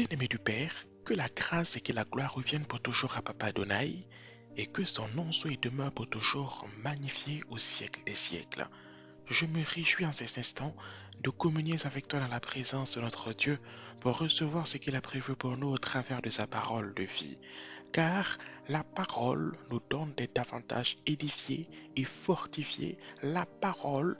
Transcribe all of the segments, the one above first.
Bien-aimé du Père, que la grâce et que la gloire reviennent pour toujours à Papa Adonai et que son nom soit et demeure pour toujours magnifié au siècle des siècles. Je me réjouis en ces instants de communier avec toi dans la présence de notre Dieu pour recevoir ce qu'il a prévu pour nous au travers de sa parole de vie. Car la parole nous donne des davantage édifiés et fortifiés. La parole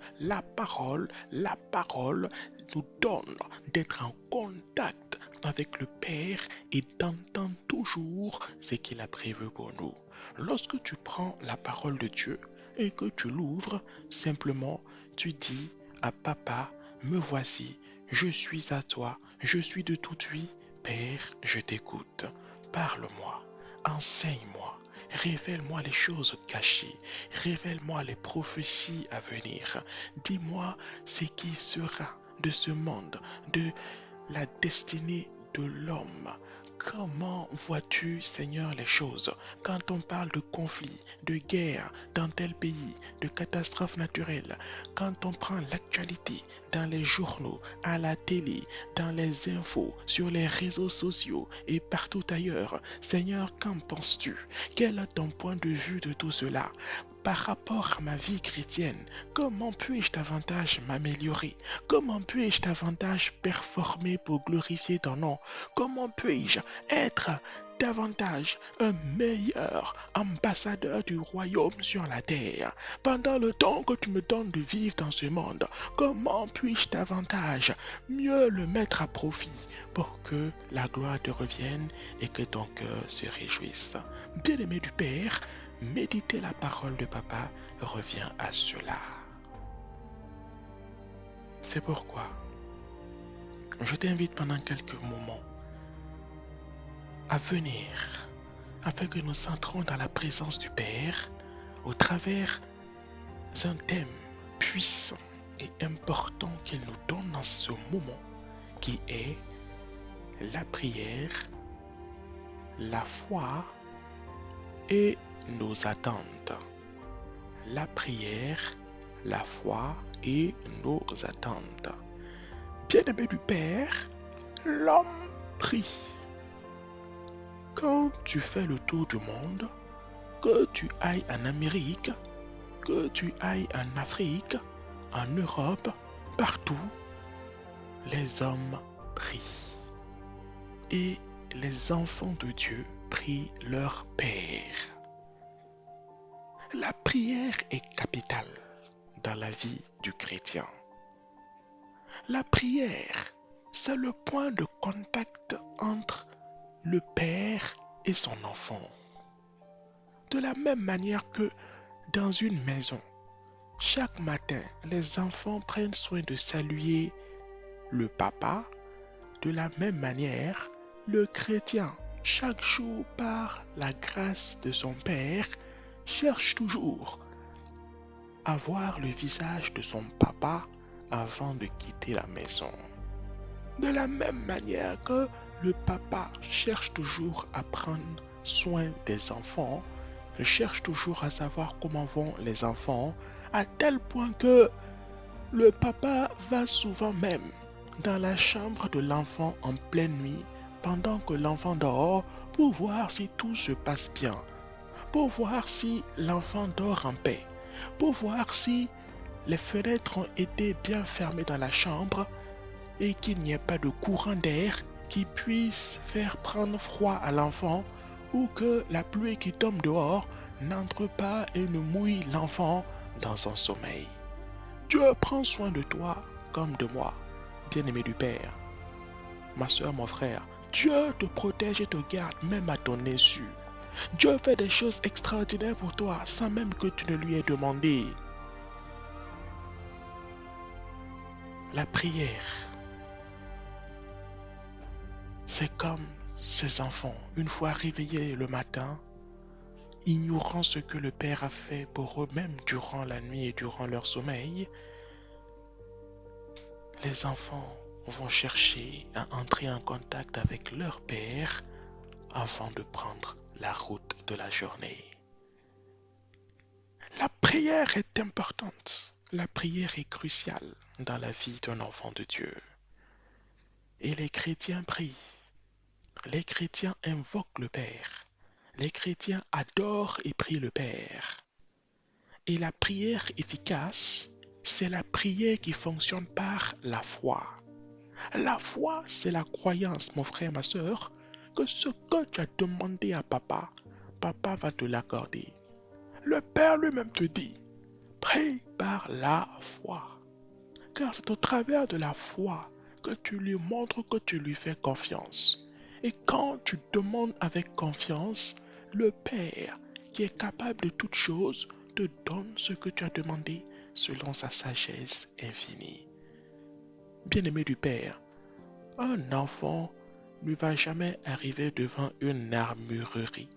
nous donne d'être en contact avec le Père et d'entendre toujours ce qu'il a prévu pour nous. Lorsque tu prends la parole de Dieu et que tu l'ouvres, simplement tu dis à Papa, me voici, je suis à toi, je suis de tout oui, Père, je t'écoute, parle-moi. Enseigne-moi, révèle-moi les choses cachées, révèle-moi les prophéties à venir. Dis-moi ce qui sera de ce monde, de la destinée de l'homme. Comment vois-tu, Seigneur, les choses quand on parle de conflits, de guerres dans tel pays, de catastrophes naturelles, quand on prend l'actualité dans les journaux, à la télé, dans les infos, sur les réseaux sociaux et partout ailleurs? Seigneur, qu'en penses-tu? Quel est ton point de vue de tout cela? Par rapport à ma vie chrétienne, comment puis-je davantage m'améliorer? Comment puis-je davantage performer pour glorifier ton nom? Comment puis-je être davantage un meilleur ambassadeur du royaume sur la terre? Pendant le temps que tu me donnes de vivre dans ce monde, comment puis-je davantage mieux le mettre à profit pour que la gloire te revienne et que ton cœur se réjouisse? Bien-aimé du Père, méditer la parole de Papa revient à cela. C'est pourquoi je t'invite pendant quelques moments à venir afin que nous entrons dans la présence du Père au travers d'un thème puissant et important qu'il nous donne dans ce moment qui est la prière, la foi et nos attentes. La prière, la foi et nos attentes. Bien-aimé du Père, l'homme prie. Quand tu fais le tour du monde, que tu ailles en Amérique, que tu ailles en Afrique, en Europe, partout, les hommes prient. Et les enfants de Dieu prient leur Père. La prière est capitale dans la vie du chrétien. La prière, c'est le point de contact entre le Père et son enfant. De la même manière que dans une maison, chaque matin, les enfants prennent soin de saluer le papa. De la même manière, le chrétien, chaque jour par la grâce de son Père, cherche toujours à voir le visage de son papa avant de quitter la maison. De la même manière que le papa cherche toujours à prendre soin des enfants, il cherche toujours à savoir comment vont les enfants, à tel point que le papa va souvent même dans la chambre de l'enfant en pleine nuit, pendant que l'enfant dort, pour voir si tout se passe bien, pour voir si l'enfant dort en paix, pour voir si les fenêtres ont été bien fermées dans la chambre et qu'il n'y ait pas de courant d'air qui puisse faire prendre froid à l'enfant ou que la pluie qui tombe dehors n'entre pas et ne mouille l'enfant dans son sommeil. Dieu prend soin de toi comme de moi, bien-aimé du Père. Ma soeur, mon frère, Dieu te protège et te garde même à ton insu. Dieu fait des choses extraordinaires pour toi sans même que tu ne lui aies demandé. La prière, c'est comme ces enfants, une fois réveillés le matin, ignorant ce que le Père a fait pour eux-mêmes durant la nuit et durant leur sommeil, les enfants vont chercher à entrer en contact avec leur Père avant de prendre la route de la journée. La prière est importante. La prière est cruciale dans la vie d'un enfant de Dieu. Et les chrétiens prient. Les chrétiens invoquent le Père. Les chrétiens adorent et prient le Père. Et la prière efficace, c'est la prière qui fonctionne par la foi. La foi, c'est la croyance, mon frère, ma soeur, que ce que tu as demandé à papa, papa va te l'accorder. Le Père lui-même te dit, prie par la foi. Car c'est au travers de la foi que tu lui montres que tu lui fais confiance. Et quand tu demandes avec confiance, le Père, qui est capable de toutes choses, te donne ce que tu as demandé selon sa sagesse infinie. Bien-aimé du Père, un enfant ne va jamais arriver devant une armurerie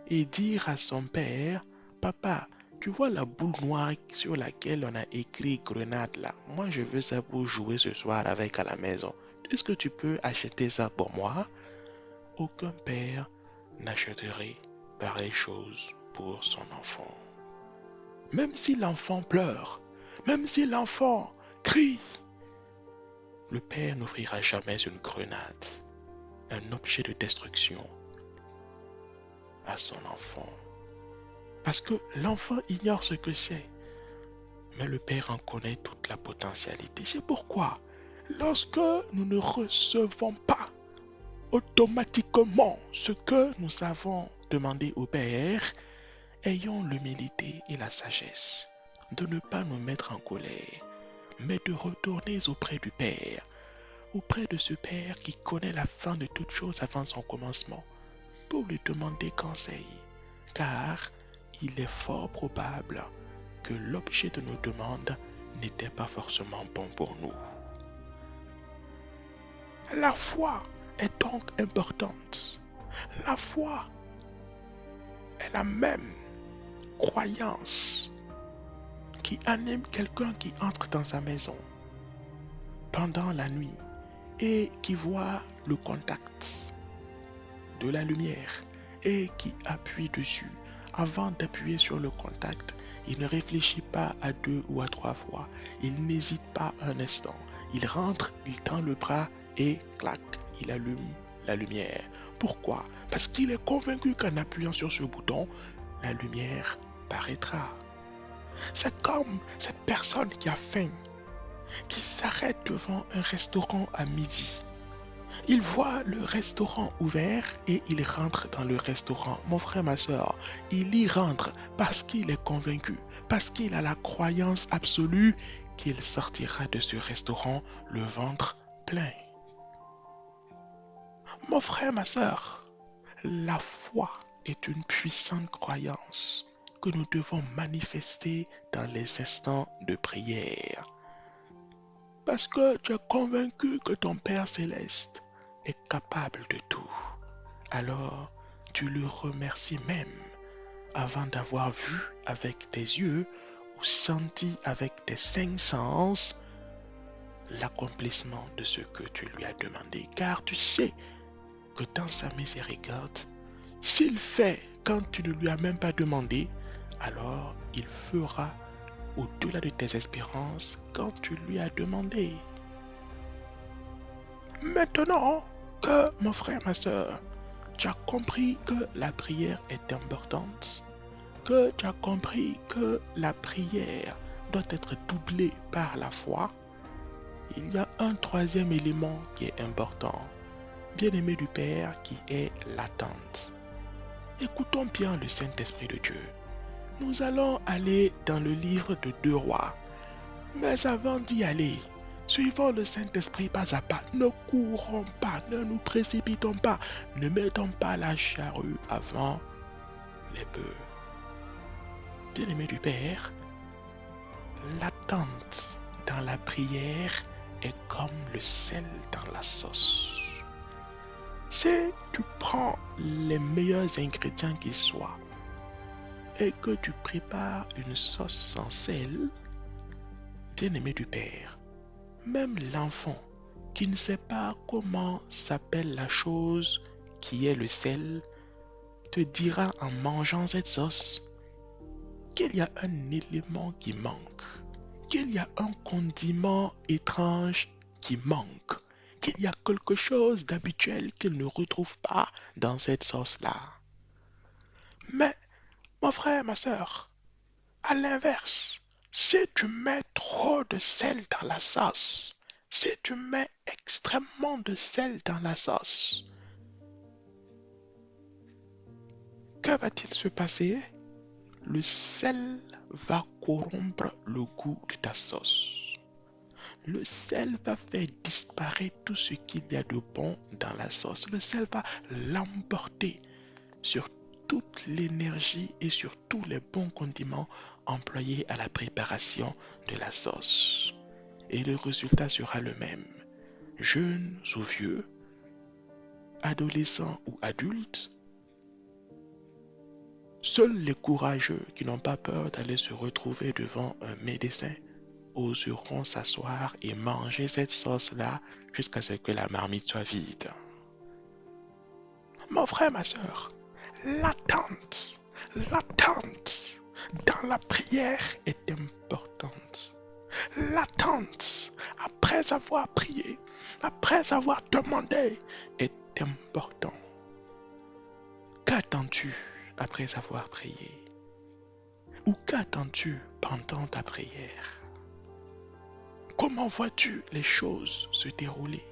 et dire à son père, papa, tu vois la boule noire sur laquelle on a écrit grenade là. Moi, je veux ça pour jouer ce soir avec à la maison. Est-ce que tu peux acheter ça pour moi? Aucun père n'achèterait pareille chose pour son enfant. Même si l'enfant pleure, même si l'enfant crie, le père n'offrira jamais une grenade, un objet de destruction à son enfant. Parce que l'enfant ignore ce que c'est. Mais le Père en connaît toute la potentialité. C'est pourquoi, lorsque nous ne recevons pas automatiquement ce que nous avons demandé au Père, ayons l'humilité et la sagesse de ne pas nous mettre en colère, mais de retourner auprès du Père, auprès de ce Père qui connaît la fin de toute chose avant son commencement, pour lui demander conseil, car il est fort probable que l'objet de nos demandes n'était pas forcément bon pour nous. La foi est donc importante. La foi est la même croyance qui anime quelqu'un qui entre dans sa maison pendant la nuit et qui voit le contact de la lumière et qui appuie dessus. Avant d'appuyer sur le contact, il ne réfléchit pas à 2 ou à 3 fois. Il n'hésite pas un instant. Il rentre, il tend le bras et clac, il allume la lumière. Pourquoi? Parce qu'il est convaincu qu'en appuyant sur ce bouton, la lumière paraîtra. C'est comme cette personne qui a faim, qui s'arrête devant un restaurant à midi. Il voit le restaurant ouvert et il rentre dans le restaurant. Mon frère, ma soeur, il y rentre parce qu'il est convaincu, parce qu'il a la croyance absolue qu'il sortira de ce restaurant le ventre plein. Mon frère, ma soeur, la foi est une puissante croyance que nous devons manifester dans les instants de prière. Parce que tu es convaincu que ton Père céleste est capable de tout. Alors, tu le remercies même avant d'avoir vu avec tes yeux ou senti avec tes 5 sens l'accomplissement de ce que tu lui as demandé. Car tu sais que dans sa miséricorde, s'il fait quand tu ne lui as même pas demandé, alors il fera au-delà de tes espérances quand tu lui as demandé. Maintenant que, mon frère, ma soeur, tu as compris que la prière est importante, que tu as compris que la prière doit être doublée par la foi, il y a un troisième élément qui est important, bien-aimé du Père, qui est l'attente. Écoutons bien le Saint-Esprit de Dieu. Nous allons aller dans le livre de 2 Rois. Mais avant d'y aller, suivons le Saint-Esprit pas à pas. Ne courons pas, ne nous précipitons pas, ne mettons pas la charrue avant les bœufs. Bien-aimé du Père, l'attente dans la prière est comme le sel dans la sauce. Si tu prends les meilleurs ingrédients qui soient et que tu prépares une sauce sans sel, bien-aimé du Père, même l'enfant qui ne sait pas comment s'appelle la chose qui est le sel te dira en mangeant cette sauce qu'il y a un élément qui manque, qu'il y a un condiment étrange qui manque, qu'il y a quelque chose d'habituel qu'il ne retrouve pas dans cette sauce-là. Mais, mon frère, ma sœur, à l'inverse, si tu mets trop de sel dans la sauce, si tu mets extrêmement de sel dans la sauce, que va-t-il se passer? Le sel va corrompre le goût de ta sauce. Le sel va faire disparaître tout ce qu'il y a de bon dans la sauce. Le sel va l'emporter sur toute l'énergie et sur tous les bons condiments employés à la préparation de la sauce. Et le résultat sera le même. Jeunes ou vieux, adolescents ou adultes, seuls les courageux qui n'ont pas peur d'aller se retrouver devant un médecin oseront s'asseoir et manger cette sauce-là jusqu'à ce que la marmite soit vide. Mon frère, ma soeur, l'attente dans la prière est importante. L'attente après avoir prié, après avoir demandé est important. Qu'attends-tu après avoir prié? Ou qu'attends-tu pendant ta prière? Comment vois-tu les choses se dérouler?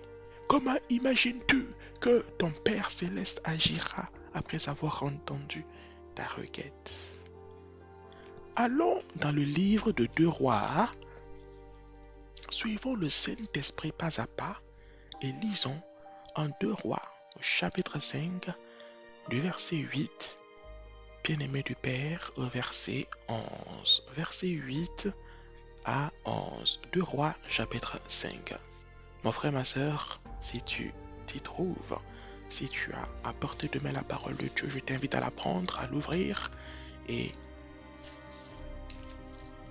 Comment imagines-tu que ton Père céleste agira après avoir entendu ta requête? Allons dans le livre de 2 Rois, suivons le Saint-Esprit pas à pas et lisons en 2 Rois, au chapitre 5, du verset 8, bien-aimé du Père, au verset 11. Verset 8 à 11, 2 Rois, chapitre 5. Mon frère, ma soeur, si tu t'y trouves, si tu as à portée de main la parole de Dieu, je t'invite à la prendre, à l'ouvrir et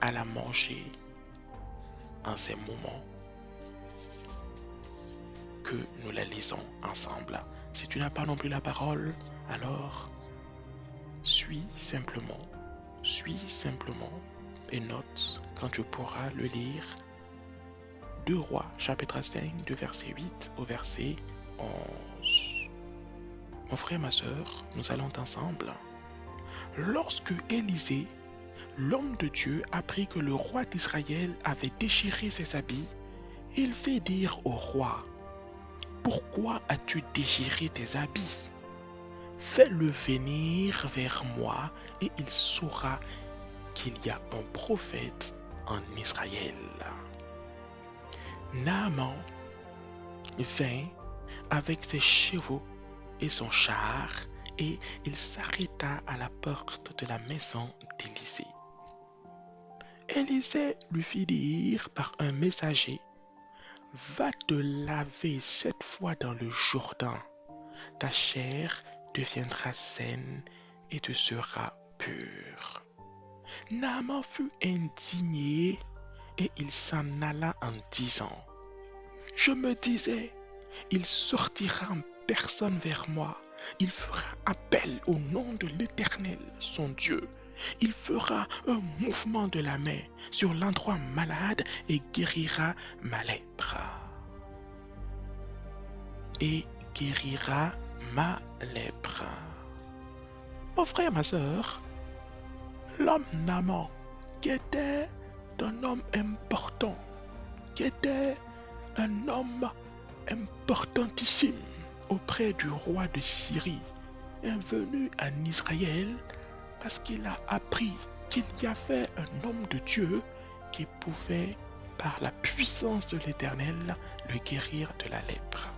à la manger en ces moments que nous la lisons ensemble. Si tu n'as pas non plus la parole, alors suis simplement et note quand tu pourras le lire. 2 Rois, chapitre 5, du verset 8 au verset 11. Mon frère, ma soeur, nous allons ensemble. Lorsque Élisée, l'homme de Dieu, apprit que le roi d'Israël avait déchiré ses habits, il fit dire au roi: pourquoi as-tu déchiré tes habits? Fais-le venir vers moi et il saura qu'il y a un prophète en Israël. Naaman vint avec ses chevaux et son char et il s'arrêta à la porte de la maison d'Élisée. Élisée lui fit dire par un messager: va te laver 7 fois dans le Jourdain, ta chair deviendra saine et tu seras pur. Naaman fut indigné et il s'en alla en disant: je me disais, il sortira en personne vers moi, il fera appel au nom de l'Éternel, son Dieu. Il fera un mouvement de la main sur l'endroit malade et guérira ma lèpre. Mon frère, ma soeur, l'homme Naaman, qui était un homme important, qui était un homme importantissime auprès du roi de Syrie, est venu en Israël parce qu'il a appris qu'il y avait un homme de Dieu qui pouvait, par la puissance de l'Éternel, le guérir de la lèpre.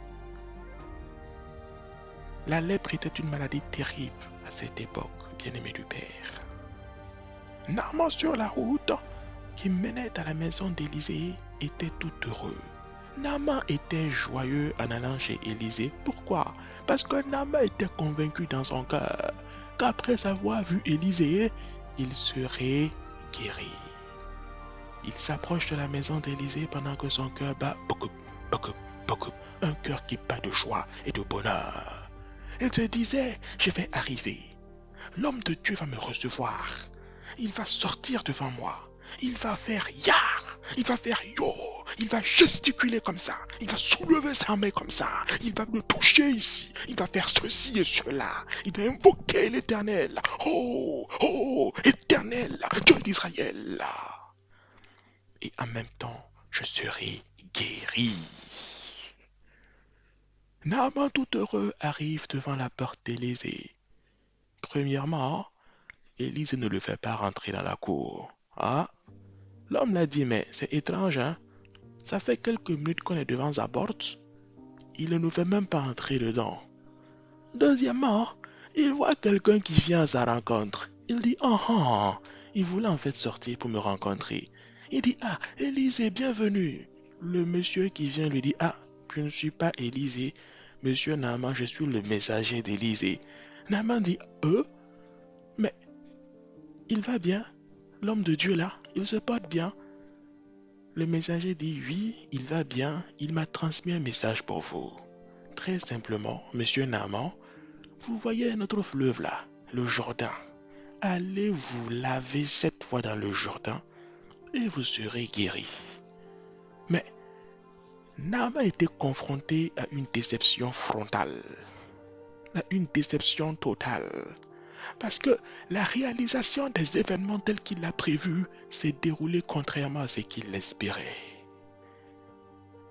La lèpre était une maladie terrible à cette époque, bien-aimé du Père. Naaman sur la route qui menait à la maison d'Élisée était tout heureux. Naaman était joyeux en allant chez Élisée. Pourquoi? Parce que Naaman était convaincu dans son cœur qu'après avoir vu Élisée, il serait guéri. Il s'approche de la maison d'Élisée pendant que son cœur bat beaucoup, un cœur qui bat de joie et de bonheur. Il se disait: je vais arriver. L'homme de Dieu va me recevoir. Il va sortir devant moi. Il va faire ya, il va faire yo, il va gesticuler comme ça, il va soulever sa main comme ça, il va me toucher ici, il va faire ceci et cela, il va invoquer l'Éternel. Oh, oh, Éternel, Dieu d'Israël. Et en même temps, je serai guéri. Naaman tout heureux arrive devant la porte d'Élisée. Premièrement, Élisée ne le fait pas rentrer dans la cour. Ah, l'homme l'a dit, mais c'est étrange, hein? Ça fait quelques minutes qu'on est devant sa porte. Il ne nous fait même pas entrer dedans. Deuxièmement, il voit quelqu'un qui vient à sa rencontre. Il dit, ah ah, il voulait en fait sortir pour me rencontrer. Il dit, ah, Élisée, bienvenue. Le monsieur qui vient lui dit, ah, je ne suis pas Élisée. Monsieur Naaman, je suis le messager d'Élisée. Naaman dit, mais il va bien. L'homme de Dieu là, il se porte bien. Le messager dit, oui, il va bien. Il m'a transmis un message pour vous. Très simplement, monsieur Naaman, vous voyez notre fleuve là, le Jourdain. Allez vous laver 7 fois dans le Jourdain et vous serez guéri. Mais Naaman était confronté à une déception frontale, à une déception totale. Parce que la réalisation des événements tels qu'il l'a prévu s'est déroulée contrairement à ce qu'il espérait.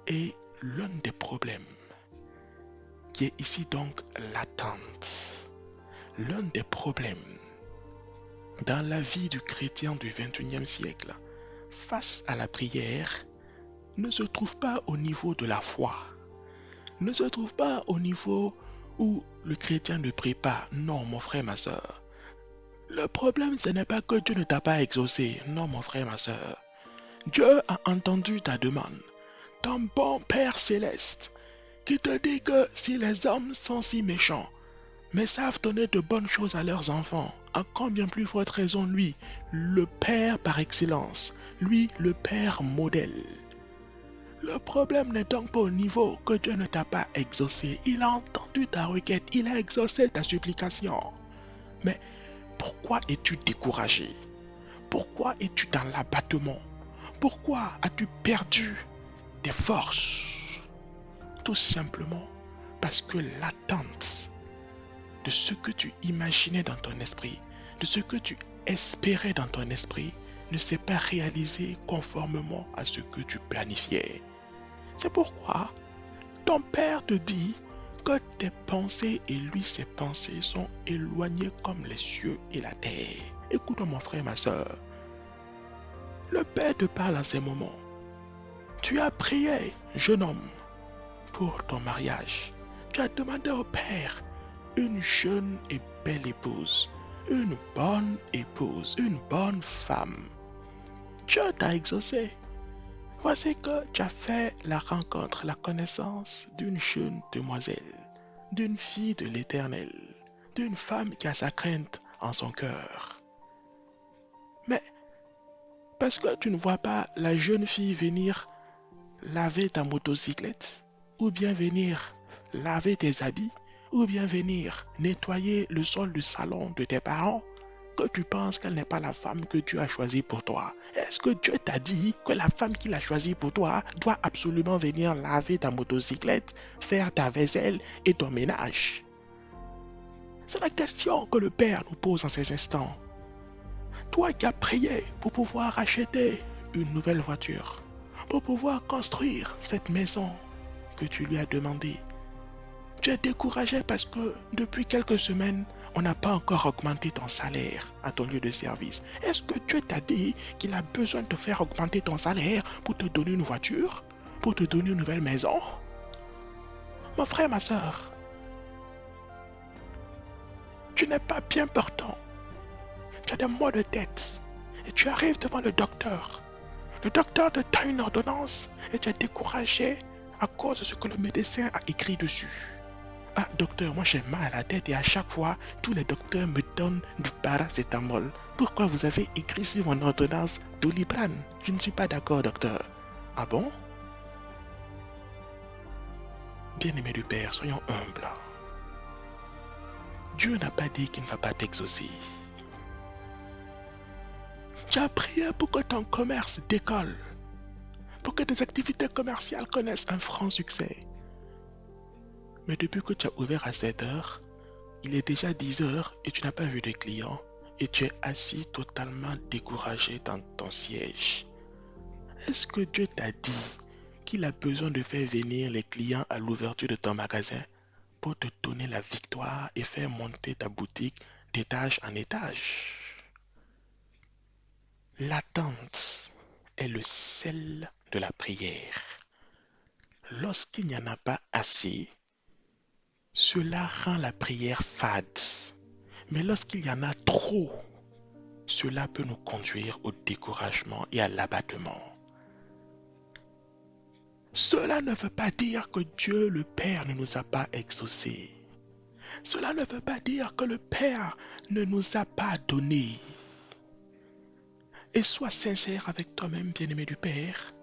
Et l'un des problèmes qui est ici donc l'attente, l'un des problèmes dans la vie du chrétien du XXIe siècle face à la prière ne se trouve pas au niveau de la foi, ne se trouve pas au niveau où le chrétien ne prie pas. Non, mon frère, ma soeur. Le problème, ce n'est pas que Dieu ne t'a pas exaucé. Non, mon frère, ma soeur. Dieu a entendu ta demande. Ton bon Père céleste qui te dit que si les hommes sont si méchants, mais savent donner de bonnes choses à leurs enfants, à combien plus forte raison lui, le Père par excellence, lui, le Père modèle. Le problème n'est donc pas au niveau que Dieu ne t'a pas exaucé. Il a entendu ta requête, il a exaucé ta supplication. Mais pourquoi es-tu découragé? Pourquoi es-tu dans l'abattement? Pourquoi as-tu perdu tes forces? Tout simplement parce que l'attente de ce que tu imaginais dans ton esprit, de ce que tu espérais dans ton esprit, ne s'est pas réalisé conformément à ce que tu planifiais. C'est pourquoi ton Père te dit que tes pensées et lui ses pensées sont éloignées comme les cieux et la terre. Écoute mon frère, ma soeur. Le Père te parle en ces moments. Tu as prié, jeune homme, pour ton mariage. Tu as demandé au Père une jeune et belle épouse, une bonne épouse, une bonne femme. Dieu t'a exaucé. Voici que tu as fait la rencontre, la connaissance d'une jeune demoiselle, d'une fille de l'Éternel, d'une femme qui a sa crainte en son cœur. Mais parce que tu ne vois pas la jeune fille venir laver ta motocyclette, ou bien venir laver tes habits, ou bien venir nettoyer le sol du salon de tes parents, que tu penses qu'elle n'est pas la femme que Dieu a choisie pour toi. Est-ce que Dieu t'a dit que la femme qu'il a choisie pour toi doit absolument venir laver ta motocyclette, faire ta vaisselle et ton ménage? C'est la question que le Père nous pose en ces instants. Toi qui as prié pour pouvoir acheter une nouvelle voiture, pour pouvoir construire cette maison que tu lui as demandé, tu es découragé parce que depuis quelques semaines, on n'a pas encore augmenté ton salaire à ton lieu de service. Est-ce que Dieu t'a dit qu'il a besoin de te faire augmenter ton salaire pour te donner une voiture, pour te donner une nouvelle maison? Mon frère, ma soeur, tu n'es pas bien portant. Tu as des maux de tête et tu arrives devant le docteur. Le docteur te donne une ordonnance et tu es découragé à cause de ce que le médecin a écrit dessus. Ah, docteur, moi j'ai mal à la tête et à chaque fois, tous les docteurs me donnent du paracétamol. Pourquoi vous avez écrit sur mon ordonnance Doliprane? Je ne suis pas d'accord, docteur. Ah bon? Bien-aimé du Père, soyons humbles. Dieu n'a pas dit qu'il ne va pas t'exaucer. Tu as prié pour que ton commerce décolle, pour que tes activités commerciales connaissent un franc succès. Mais depuis que tu as ouvert à 7 heures, il est déjà 10 heures et tu n'as pas vu de clients et tu es assis totalement découragé dans ton siège. Est-ce que Dieu t'a dit qu'il a besoin de faire venir les clients à l'ouverture de ton magasin pour te donner la victoire et faire monter ta boutique d'étage en étage? L'attente est le sel de la prière. Lorsqu'il n'y en a pas assez, cela rend la prière fade. Mais lorsqu'il y en a trop, cela peut nous conduire au découragement et à l'abattement. Cela ne veut pas dire que Dieu le Père ne nous a pas exaucés. Cela ne veut pas dire que le Père ne nous a pas donné. Et sois sincère avec toi-même, bien-aimé du Père.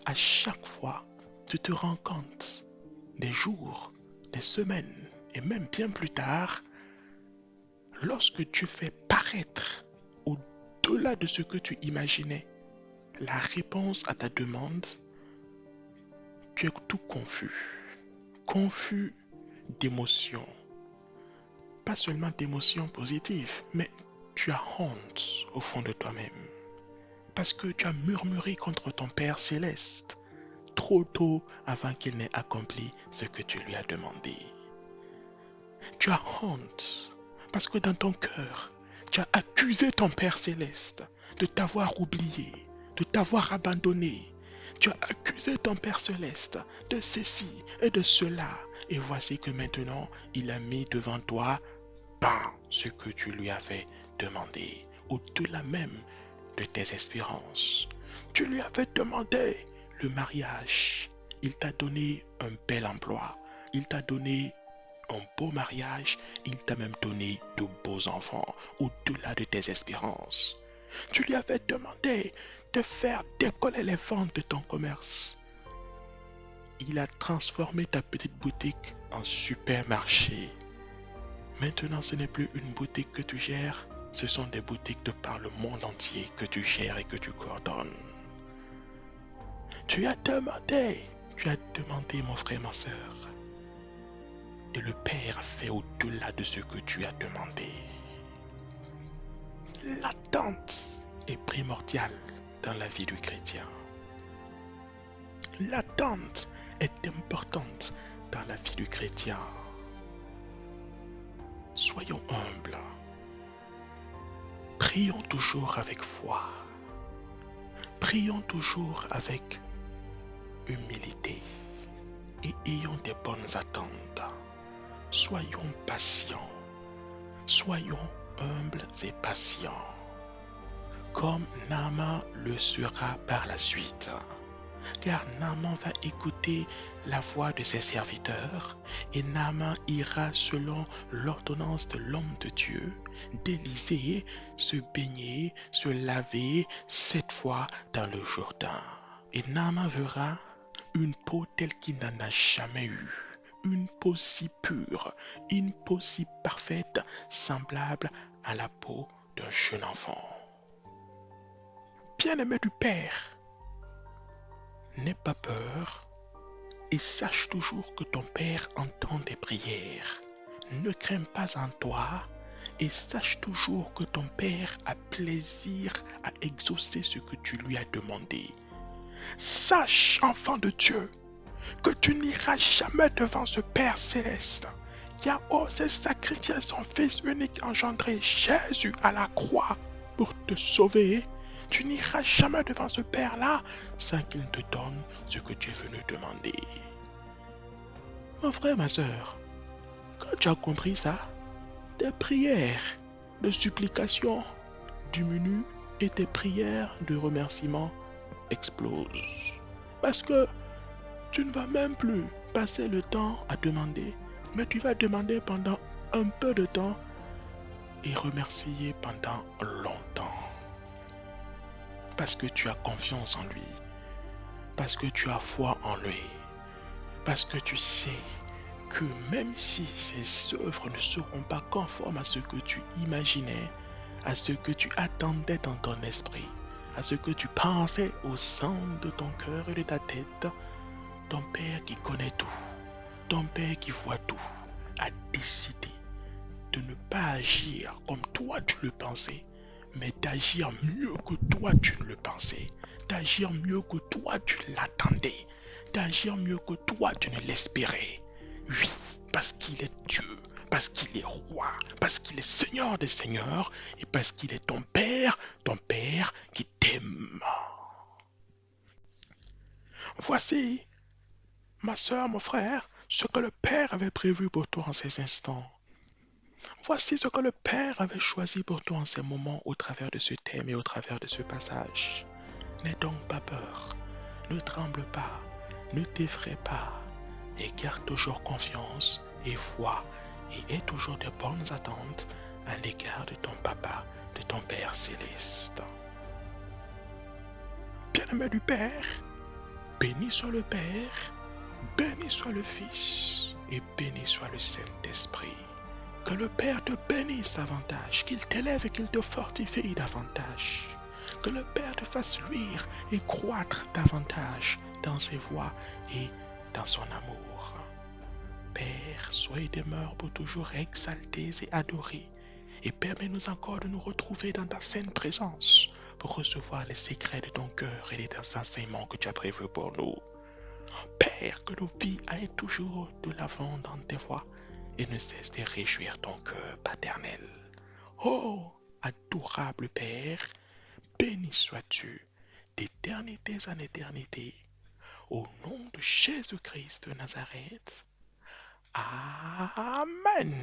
À chaque fois, tu te rends compte des jours, des semaines et même bien plus tard, lorsque tu fais paraître au-delà de ce que tu imaginais la réponse à ta demande, tu es tout confus d'émotions. Pas seulement d'émotions positives, mais tu as honte au fond de toi-même. Parce que tu as murmuré contre ton Père céleste trop tôt avant qu'il n'ait accompli ce que tu lui as demandé. Tu as honte parce que dans ton cœur, tu as accusé ton Père céleste de t'avoir oublié, de t'avoir abandonné. Tu as accusé ton Père céleste de ceci et de cela. Et voici que maintenant, il a mis devant toi ce que tu lui avais demandé, au-delà même de tes espérances. Tu lui avais demandé le mariage. Il t'a donné un bel emploi. Il t'a donné un beau mariage. Il t'a même donné de beaux enfants, au-delà de tes espérances. Tu lui avais demandé de faire décoller les ventes de ton commerce. Il a transformé ta petite boutique en supermarché. Maintenant, ce n'est plus une boutique que tu gères, ce sont des boutiques de par le monde entier que tu gères et que tu coordonnes. Tu as demandé mon frère, ma soeur. Et le Père a fait au-delà de ce que tu as demandé. L'attente est primordiale dans la vie du chrétien. L'attente est importante dans la vie du chrétien. Soyons humbles. Prions toujours avec foi. Prions toujours avec humilité et ayons des bonnes attentes. Soyons patients. Soyons humbles et patients. Comme Naaman le sera par la suite. Car Naaman va écouter la voix de ses serviteurs et Naaman ira selon l'ordonnance de l'homme de Dieu, d'Élisée, se baigner, se laver 7 fois dans le Jourdain. Et Naaman verra une peau telle qu'il n'en a jamais eu, une peau si pure, une peau si parfaite, semblable à la peau d'un jeune enfant. Bien-aimé du Père, n'aie pas peur et sache toujours que ton Père entend tes prières. Ne crains pas en toi et sache toujours que ton Père a plaisir à exaucer ce que tu lui as demandé. Sache, enfant de Dieu, que tu n'iras jamais devant ce Père céleste qui a osé sacrifier son Fils unique engendré, Jésus, à la croix pour te sauver. Tu n'iras jamais devant ce Père-là sans qu'il te donne ce que tu es venu demander. Mon frère, ma soeur, quand tu as compris ça, tes prières de supplication diminuent et tes prières de remerciement explosent. Parce que tu ne vas même plus passer le temps à demander, mais tu vas demander pendant un peu de temps et remercier pendant longtemps. Parce que tu as confiance en lui, parce que tu as foi en lui, parce que tu sais que même si ses œuvres ne seront pas conformes à ce que tu imaginais, à ce que tu attendais dans ton esprit, à ce que tu pensais au centre de ton cœur et de ta tête, ton Père qui connaît tout, ton Père qui voit tout, a décidé de ne pas agir comme toi tu le pensais, mais d'agir mieux que toi tu ne le pensais, d'agir mieux que toi tu l'attendais, d'agir mieux que toi tu ne l'espérais. Oui, parce qu'il est Dieu, parce qu'il est roi, parce qu'il est Seigneur des Seigneurs, et parce qu'il est ton Père qui t'aime. Voici, ma soeur, mon frère, ce que le Père avait prévu pour toi en ces instants. Voici ce que le Père avait choisi pour toi en ces moments au travers de ce thème et au travers de ce passage. N'aie donc pas peur, ne tremble pas, ne t'effraie pas, et garde toujours confiance et foi et aie toujours de bonnes attentes à l'égard de ton Papa, de ton Père céleste. Bien-aimé du Père, béni soit le Père, béni soit le Fils et béni soit le Saint-Esprit. Que le Père te bénisse davantage, qu'il t'élève et qu'il te fortifie davantage. Que le Père te fasse luire et croître davantage dans ses voies et dans son amour. Père, sois et demeure pour toujours exaltés et adorés, et permets-nous encore de nous retrouver dans ta sainte présence pour recevoir les secrets de ton cœur et les enseignements que tu as prévus pour nous. Père, que nos vies aillent toujours de l'avant dans tes voies et ne cesse de réjouir ton cœur paternel. Oh, adorable Père, béni sois-tu d'éternité en éternité, au nom de Jésus-Christ de Nazareth. Amen.